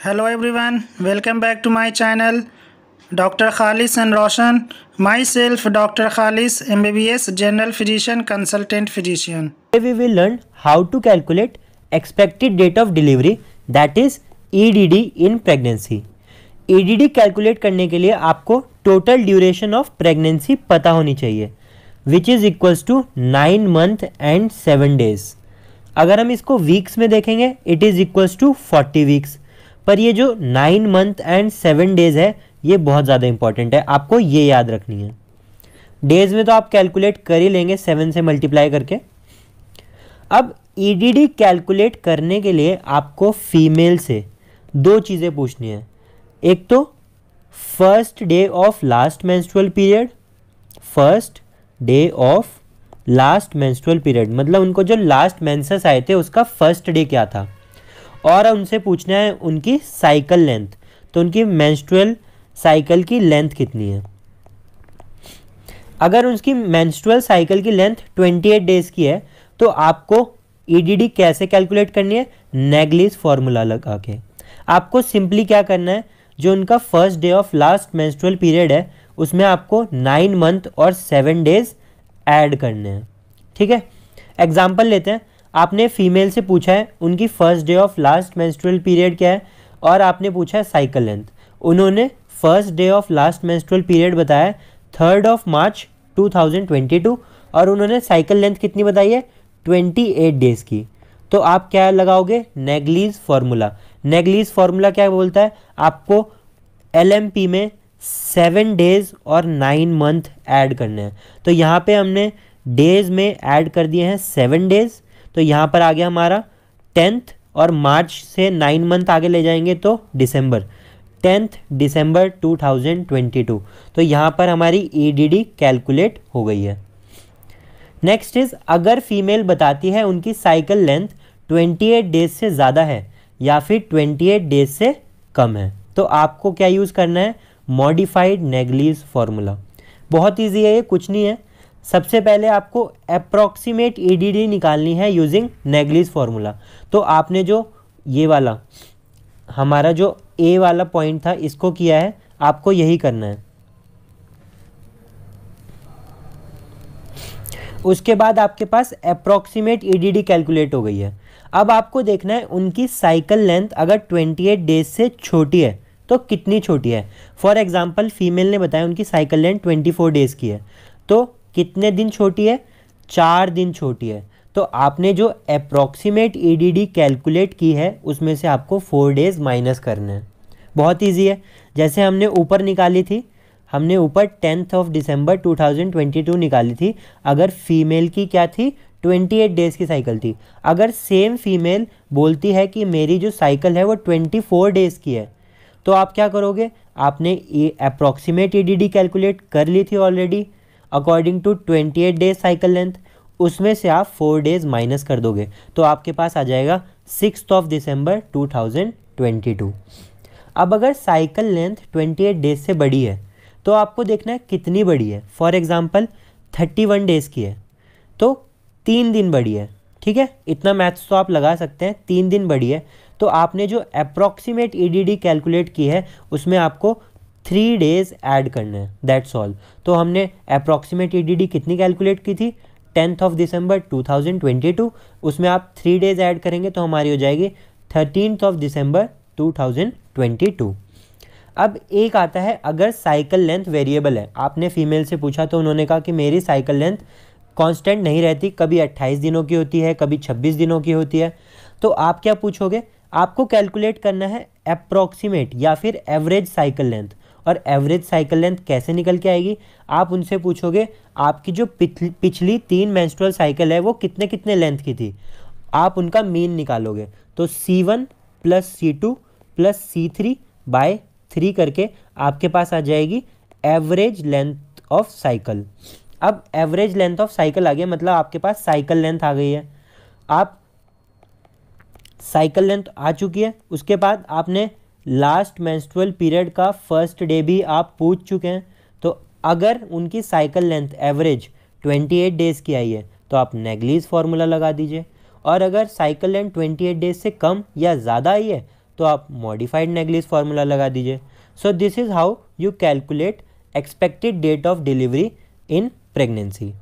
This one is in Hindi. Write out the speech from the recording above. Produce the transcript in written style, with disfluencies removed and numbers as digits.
Hello everyone, welcome back to my channel Dr. Khalis and Roshan. Myself Dr. Khalis, MBBS General Physician, Consultant Physician. Today we will learn how to calculate expected date of delivery, that is EDD in pregnancy. EDD calculate करने के लिए आपको टोटल ड्यूरेशन ऑफ प्रेगनेंसी पता होनी चाहिए, which is equals to 9 month and 7 days. अगर हम इसको वीक्स में देखेंगे it is equals to 40 weeks. पर ये जो 9 मंथ एंड 7 डेज है ये बहुत ज़्यादा इंपॉर्टेंट है, आपको ये याद रखनी है. डेज में तो आप कैलकुलेट कर ही लेंगे 7 से मल्टीप्लाई करके. अब ईडीडी कैलकुलेट करने के लिए आपको फीमेल से दो चीज़ें पूछनी है. एक तो first day of last menstrual period, first day of last menstrual period मतलब उनको जो लास्ट मेंसेस आए थे उसका फर्स्ट डे क्या था. और उनसे पूछना है उनकी साइकिल लेंथ, तो उनकी मेंस्ट्रुअल साइकिल की लेंथ कितनी है. अगर उनकी मेंस्ट्रुअल साइकिल की लेंथ 28 डेज की है तो आपको ईडीडी कैसे कैलकुलेट करनी है, नेग्लिज फॉर्मूला लगा के. आपको सिंपली क्या करना है, जो उनका first day of last menstrual period है उसमें आपको 9 मंथ और 7 डेज ऐड करने हैं. ठीक है, एग्जाम्पल लेते हैं. आपने फीमेल से पूछा है उनकी first day of last menstrual period क्या है और आपने पूछा है साइकिल लेंथ. उन्होंने first day of last menstrual period बताया 3rd ऑफ मार्च 2022 और उन्होंने साइकिल लेंथ कितनी बताई है 28 डेज की. तो आप क्या लगाओगे, नेग्लिज फार्मूला. नेग्लिज फार्मूला क्या बोलता है, आपको एलएमपी में 7 डेज और 9 मंथ ऐड करने हैं. तो यहाँ पे हमने डेज में ऐड कर दिए हैं 7 डेज, तो यहाँ पर आ गया हमारा 10th और मार्च से 9 मंथ आगे ले जाएंगे तो दिसंबर, 10th दिसंबर 2022. तो यहाँ पर हमारी ईडीडी कैलकुलेट हो गई है. नेक्स्ट इज, अगर फीमेल बताती है उनकी साइकिल लेंथ 28 डेज से ज़्यादा है या फिर 28 डेज से कम है तो आपको क्या यूज़ करना है, मॉडिफाइड नेग्लिज फार्मूला. बहुत ईजी है ये, कुछ नहीं है. सबसे पहले आपको अप्रॉक्सीमेट ईडीडी निकालनी है यूजिंग नेग्लिज फार्मूला. तो आपने जो ये वाला हमारा जो ए वाला पॉइंट था इसको किया है, आपको यही करना है. उसके बाद आपके पास अप्रॉक्सीमेट ईडीडी कैलकुलेट हो गई है. अब आपको देखना है उनकी साइकिल लेंथ अगर 28 डेज से छोटी है तो कितनी छोटी है. फॉर एग्जांपल फीमेल ने बताया उनकी साइकिल लेंथ 24 डेज की है, तो कितने दिन छोटी है, 4 दिन छोटी है. तो आपने जो अप्रॉक्सीमेट ईडीडी कैलकुलेट की है उसमें से आपको 4 डेज माइनस करने हैं. बहुत इजी है. जैसे हमने ऊपर निकाली थी, हमने ऊपर 10th ऑफ दिसंबर 2022 निकाली थी. अगर फीमेल की क्या थी, 28 डेज की साइकिल थी. अगर सेम फीमेल बोलती है कि मेरी जो साइकिल है वो 24 डेज की है तो आप क्या करोगे, आपने अप्रॉक्सीमेट ईडीडी कैलकुलेट कर ली थी already according to 28 days cycle length, उसमें से आप 4 डेज माइनस कर दोगे तो आपके पास आ जाएगा 6th ऑफ दिसंबर 2022. अब अगर साइकिल लेंथ 28 डेज से बड़ी है तो आपको देखना है कितनी बड़ी है. फॉर एग्जांपल 31 डेज की है तो 3 दिन बड़ी है. ठीक है, इतना मैथ्स तो आप लगा सकते हैं. 3 दिन बड़ी है तो आपने जो अप्रॉक्सीमेट ईडीडी कैलकुलेट की है उसमें आपको 3 डेज ऐड करना है, दैट्स ऑल. तो हमने अप्रॉक्सीमेट ईडीडी कितनी कैलकुलेट की थी, 10th ऑफ दिसंबर 2022. उसमें आप 3 डेज ऐड करेंगे तो हमारी हो जाएगी 13th ऑफ दिसंबर 2022. अब एक आता है अगर साइकिल लेंथ वेरिएबल है. आपने फीमेल से पूछा तो उन्होंने कहा कि मेरी साइकिल लेंथ कांस्टेंट नहीं रहती, कभी 28 दिनों की होती है, कभी 26 दिनों की होती है. तो आप क्या पूछोगे, आपको कैलकुलेट करना है अप्रॉक्सीमेट या फिर एवरेज साइकिल लेंथ. और एवरेज साइकिल लेंथ कैसे निकल के आएगी, आप उनसे पूछोगे आपकी जो पिछली 3 मेंस्ट्रुअल साइकिल है वो कितने कितने लेंथ की थी, आप उनका मीन निकालोगे. तो C1 + C2 + C3 बाय 3 करके आपके पास आ जाएगी एवरेज लेंथ ऑफ साइकिल. अब एवरेज लेंथ ऑफ साइकिल आ गया मतलब आपके पास साइकिल लेंथ आ गई है. आप साइकिल लेंथ आ चुकी है, उसके बाद आपने लास्ट मेंस्ट्रुअल पीरियड का फर्स्ट डे भी आप पूछ चुके हैं. तो अगर उनकी साइकिल लेंथ एवरेज 28 डेज की आई है तो आप नेग्लिज फार्मूला लगा दीजिए. और अगर साइकिल लेंथ 28 डेज से कम या ज़्यादा आई है तो आप मॉडिफाइड नेग्लिज फार्मूला लगा दीजिए। So this is how you calculate expected date of delivery in pregnancy.